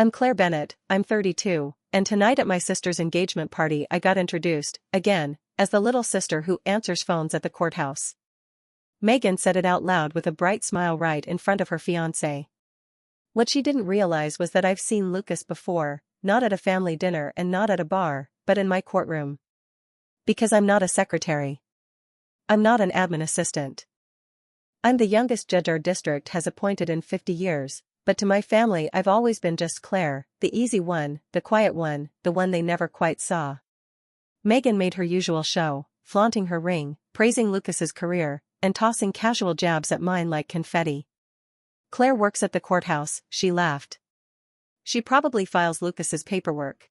I'm Claire Bennett, I'm 32, and tonight at my sister's engagement party I got introduced, again, as the little sister who answers phones at the courthouse. Megan said it out loud with a bright smile right in front of her fiancé. What she didn't realize was that I've seen Lucas before, not at a family dinner and not at a bar, but in my courtroom. Because I'm not a secretary. I'm not an admin assistant. I'm the youngest judge our district has appointed in 50 years, but to my family I've always been just Claire, the easy one, the quiet one, the one they never quite saw. Megan made her usual show, flaunting her ring, praising Lucas's career, and tossing casual jabs at mine like confetti. Claire works at the courthouse, she laughed. She probably files Lucas's paperwork.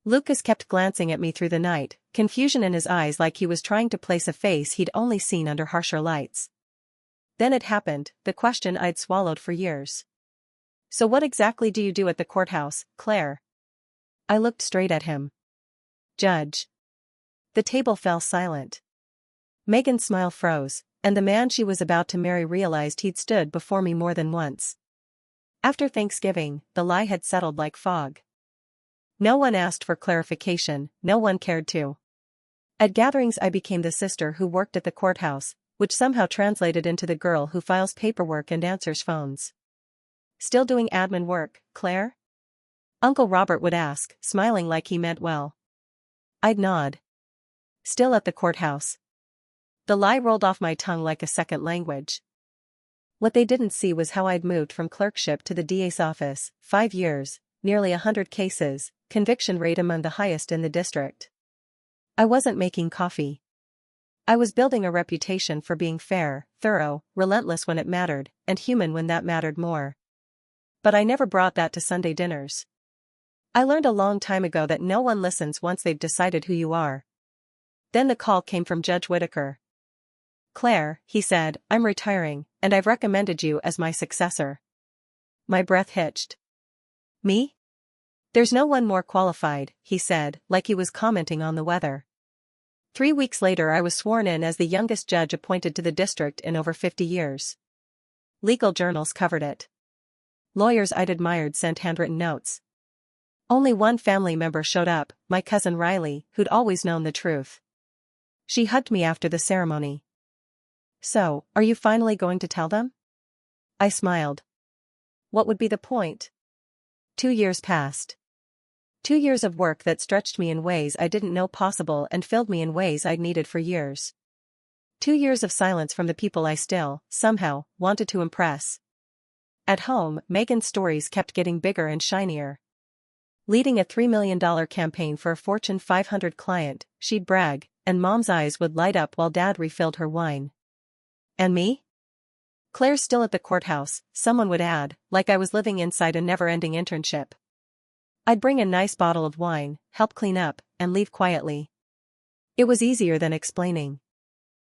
Lucas kept glancing at me through the night, confusion in his eyes like he was trying to place a face he'd only seen under harsher lights. Then it happened, the question I'd swallowed for years. So what exactly do you do at the courthouse, Claire? I looked straight at him. Judge. The table fell silent. Megan's smile froze, and the man she was about to marry realized he'd stood before me more than once. After Thanksgiving, the lie had settled like fog. No one asked for clarification, no one cared to. At gatherings I became the sister who worked at the courthouse, which somehow translated into the girl who files paperwork and answers phones. Still doing admin work, Claire? Uncle Robert would ask, smiling like he meant well. I'd nod. Still at the courthouse. The lie rolled off my tongue like a second language. What they didn't see was how I'd moved from clerkship to the DA's office, 5 years, nearly 100 cases, conviction rate among the highest in the district. I wasn't making coffee. I was building a reputation for being fair, thorough, relentless when it mattered, and human when that mattered more. But I never brought that to Sunday dinners. I learned a long time ago that no one listens once they've decided who you are. Then the call came from Judge Whitaker. Claire, he said, I'm retiring, and I've recommended you as my successor. My breath hitched. Me? There's no one more qualified, he said, like he was commenting on the weather. 3 weeks later I was sworn in as the youngest judge appointed to the district in over 50 years. Legal journals covered it. Lawyers I'd admired sent handwritten notes. Only one family member showed up, my cousin Riley, who'd always known the truth. She hugged me after the ceremony. So, are you finally going to tell them? I smiled. What would be the point? 2 years passed. 2 years of work that stretched me in ways I didn't know possible and filled me in ways I'd needed for years. 2 years of silence from the people I still, somehow, wanted to impress. At home, Megan's stories kept getting bigger and shinier. Leading a $3 million campaign for a Fortune 500 client, she'd brag, and Mom's eyes would light up while Dad refilled her wine. And me? Claire's still at the courthouse, someone would add, like I was living inside a never-ending internship. I'd bring a nice bottle of wine, help clean up, and leave quietly. It was easier than explaining.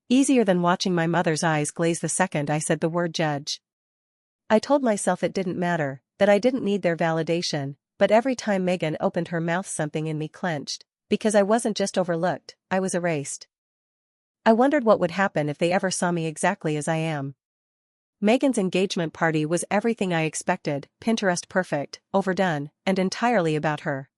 Easier than watching my mother's eyes glaze the second I said the word judge. I told myself it didn't matter, that I didn't need their validation, but every time Megan opened her mouth something in me clenched, because I wasn't just overlooked, I was erased. I wondered what would happen if they ever saw me exactly as I am. Megan's engagement party was everything I expected, Pinterest perfect, overdone, and entirely about her.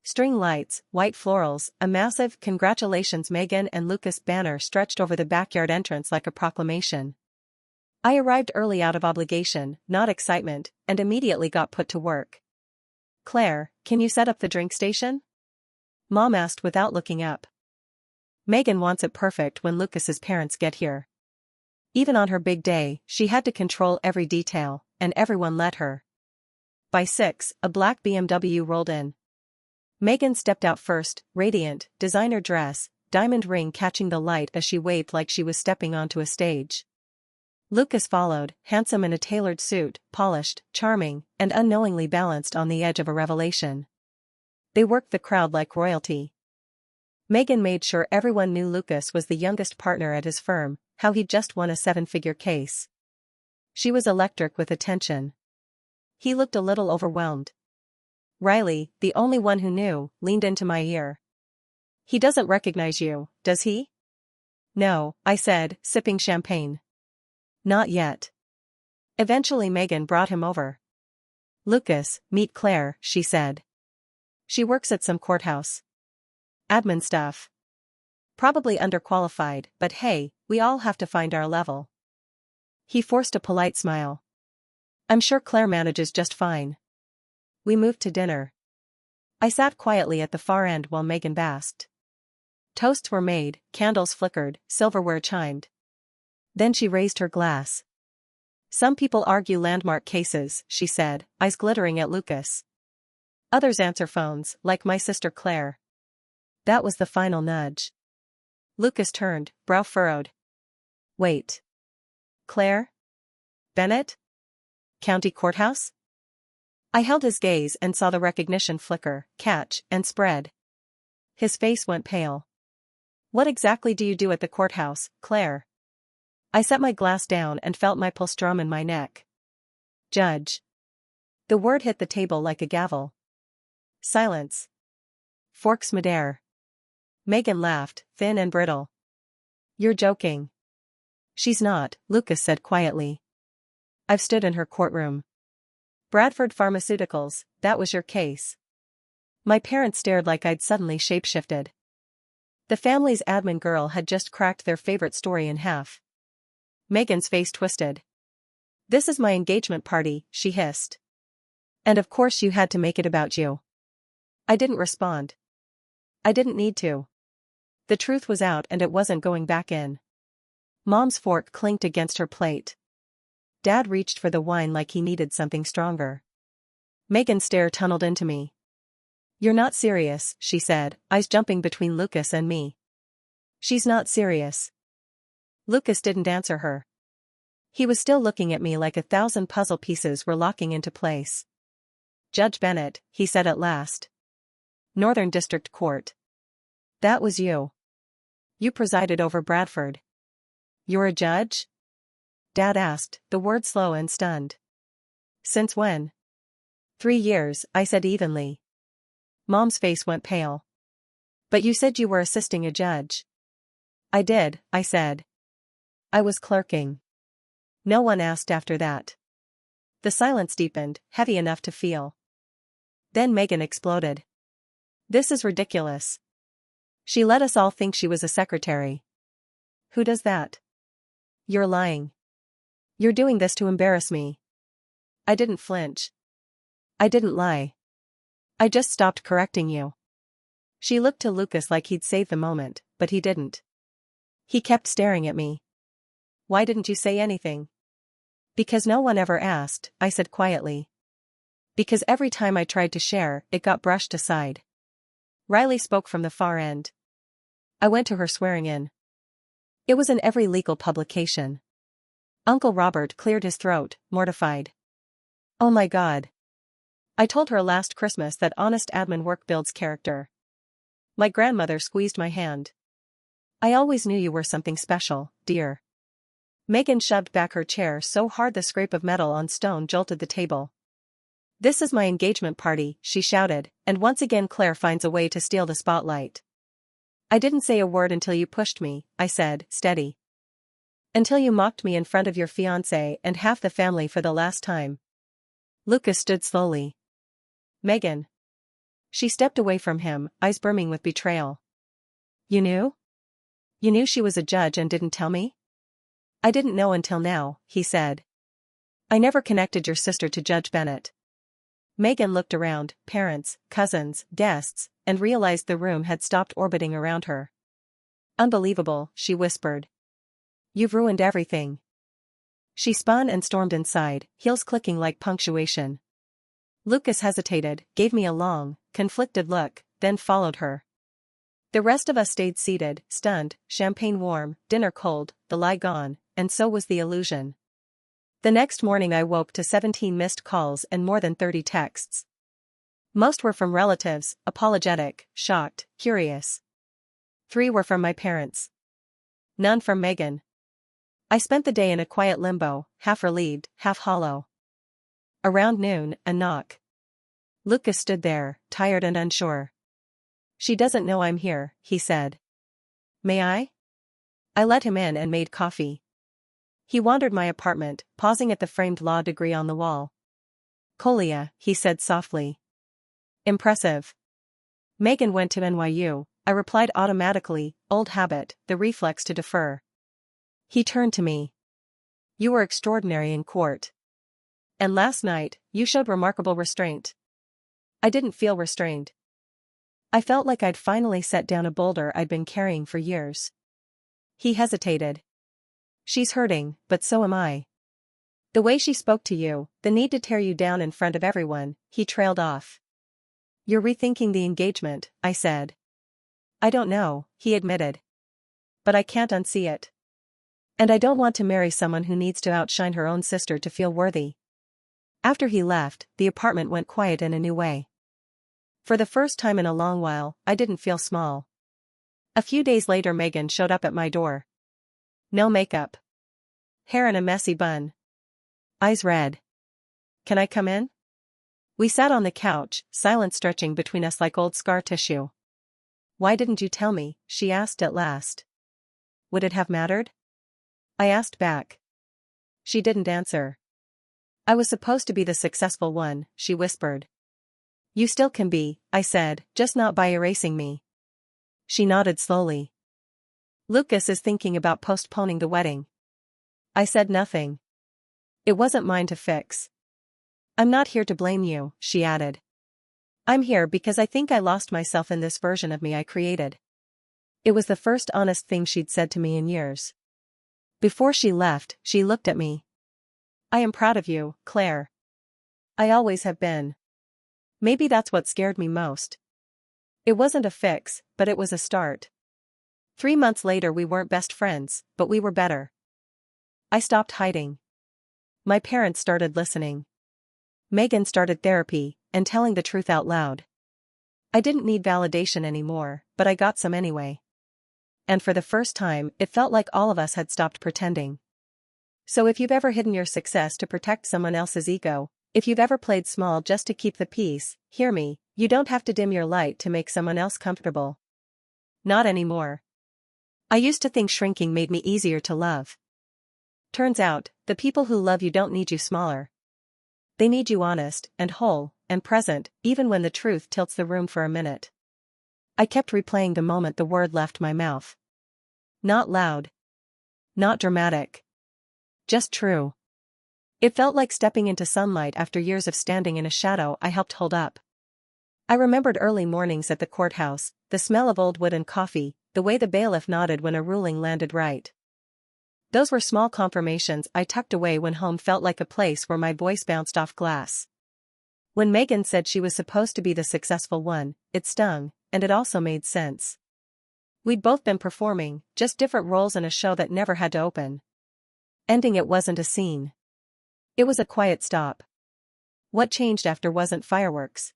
String lights, white florals, a massive "Congratulations Megan and Lucas" banner stretched over the backyard entrance like a proclamation. I arrived early out of obligation, not excitement, and immediately got put to work. Claire, can you set up the drink station? Mom asked without looking up. Megan wants it perfect when Lucas's parents get here. Even on her big day, she had to control every detail, and everyone let her. By 6, a black BMW rolled in. Megan stepped out first, radiant, designer dress, diamond ring catching the light as she waved like she was stepping onto a stage. Lucas followed, handsome in a tailored suit, polished, charming, and unknowingly balanced on the edge of a revelation. They worked the crowd like royalty. Megan made sure everyone knew Lucas was the youngest partner at his firm, how he'd just won a 7-figure case. She was electric with attention. He looked a little overwhelmed. Riley, the only one who knew, leaned into my ear. He doesn't recognize you, does he? No, I said, sipping champagne. Not yet. Eventually Megan brought him over. Lucas, meet Claire, she said. She works at some courthouse. Admin stuff. Probably underqualified, but hey, we all have to find our level. He forced a polite smile. I'm sure Claire manages just fine. We moved to dinner. I sat quietly at the far end while Megan basked. Toasts were made, candles flickered, silverware chimed. Then she raised her glass. Some people argue landmark cases, she said, eyes glittering at Lucas. Others answer phones, like my sister Claire. That was the final nudge. Lucas turned, brow furrowed. Wait. Claire? Bennett? County courthouse? I held his gaze and saw the recognition flicker, catch, and spread. His face went pale. What exactly do you do at the courthouse, Claire? I set my glass down and felt my pulse drum in my neck. Judge. The word hit the table like a gavel. Silence. Forks midair. Megan laughed, thin and brittle. You're joking. She's not, Lucas said quietly. I've stood in her courtroom. Bradford Pharmaceuticals, that was your case. My parents stared like I'd suddenly shapeshifted. The family's admin girl had just cracked their favorite story in half. Megan's face twisted. This is my engagement party, she hissed. And of course you had to make it about you. I didn't respond. I didn't need to. The truth was out and it wasn't going back in. Mom's fork clinked against her plate. Dad reached for the wine like he needed something stronger. Megan's stare tunneled into me. You're not serious, she said, eyes jumping between Lucas and me. She's not serious. Lucas didn't answer her. He was still looking at me like 1,000 puzzle pieces were locking into place. Judge Bennett, he said at last. Northern District Court. That was you. You presided over Bradford. You're a judge? Dad asked, the word slow and stunned. Since when? 3 years, I said evenly. Mom's face went pale. But you said you were assisting a judge. I did, I said. I was clerking. No one asked after that. The silence deepened, heavy enough to feel. Then Megan exploded. This is ridiculous. She let us all think she was a secretary. Who does that? You're lying. You're doing this to embarrass me. I didn't flinch. I didn't lie. I just stopped correcting you. She looked to Lucas like he'd save the moment, but he didn't. He kept staring at me. Why didn't you say anything? Because no one ever asked, I said quietly. Because every time I tried to share, it got brushed aside. Riley spoke from the far end. I went to her swearing in. It was in every legal publication. Uncle Robert cleared his throat, mortified. Oh my God. I told her last Christmas that honest admin work builds character. My grandmother squeezed my hand. I always knew you were something special, dear. Megan shoved back her chair so hard the scrape of metal on stone jolted the table. This is my engagement party, she shouted, and once again Claire finds a way to steal the spotlight. I didn't say a word until you pushed me, I said, steady. Until you mocked me in front of your fiancé and half the family for the last time. Lucas stood slowly. Megan. She stepped away from him, eyes brimming with betrayal. You knew? You knew she was a judge and didn't tell me? I didn't know until now, he said. I never connected your sister to Judge Bennett. Megan looked around, parents, cousins, guests, and realized the room had stopped orbiting around her. Unbelievable, she whispered. You've ruined everything. She spun and stormed inside, heels clicking like punctuation. Lucas hesitated, gave me a long, conflicted look, then followed her. The rest of us stayed seated, stunned, champagne warm, dinner cold, the lie gone, and so was the illusion. The next morning I woke to 17 missed calls and more than 30 texts. Most were from relatives, apologetic, shocked, curious. 3 were from my parents. None from Megan. I spent the day in a quiet limbo, half relieved, half hollow. Around noon, a knock. Lucas stood there, tired and unsure. She doesn't know I'm here, he said. May I? I let him in and made coffee. He wandered my apartment, pausing at the framed law degree on the wall. Kolia, he said softly. Impressive. Megan went to NYU, I replied automatically, old habit, the reflex to defer. He turned to me. You were extraordinary in court. And last night, you showed remarkable restraint. I didn't feel restrained. I felt like I'd finally set down a boulder I'd been carrying for years. He hesitated. She's hurting, but so am I. The way she spoke to you, the need to tear you down in front of everyone, he trailed off. You're rethinking the engagement, I said. I don't know, he admitted. But I can't unsee it. And I don't want to marry someone who needs to outshine her own sister to feel worthy. After he left, the apartment went quiet in a new way. For the first time in a long while, I didn't feel small. A few days later Megan showed up at my door. No makeup. Hair in a messy bun. Eyes red. Can I come in? We sat on the couch, silence stretching between us like old scar tissue. Why didn't you tell me? She asked at last. Would it have mattered? I asked back. She didn't answer. I was supposed to be the successful one, she whispered. You still can be, I said, just not by erasing me. She nodded slowly. Lucas is thinking about postponing the wedding. I said nothing. It wasn't mine to fix. I'm not here to blame you, she added. I'm here because I think I lost myself in this version of me I created. It was the first honest thing she'd said to me in years. Before she left, she looked at me. I am proud of you, Claire. I always have been. Maybe that's what scared me most. It wasn't a fix, but it was a start. 3 months later we weren't best friends, but we were better. I stopped hiding. My parents started listening. Megan started therapy, and telling the truth out loud. I didn't need validation anymore, but I got some anyway. And for the first time, it felt like all of us had stopped pretending. So if you've ever hidden your success to protect someone else's ego, if you've ever played small just to keep the peace, hear me, you don't have to dim your light to make someone else comfortable. Not anymore. I used to think shrinking made me easier to love. Turns out, the people who love you don't need you smaller. They need you honest, and whole, and present, even when the truth tilts the room for a minute. I kept replaying the moment the word left my mouth. Not loud. Not dramatic. Just true. It felt like stepping into sunlight after years of standing in a shadow I helped hold up. I remembered early mornings at the courthouse, the smell of old wood and coffee, the way the bailiff nodded when a ruling landed right. Those were small confirmations I tucked away when home felt like a place where my voice bounced off glass. When Megan said she was supposed to be the successful one, it stung, and it also made sense. We'd both been performing, just different roles in a show that never had to open. Ending it wasn't a scene. It was a quiet stop. What changed after wasn't fireworks.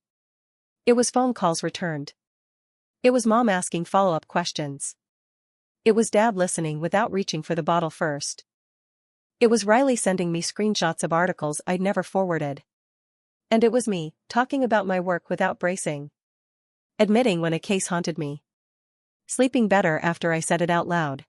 It was phone calls returned. It was mom asking follow-up questions. It was dad listening without reaching for the bottle first. It was Riley sending me screenshots of articles I'd never forwarded. And it was me, talking about my work without bracing. Admitting when a case haunted me. Sleeping better after I said it out loud.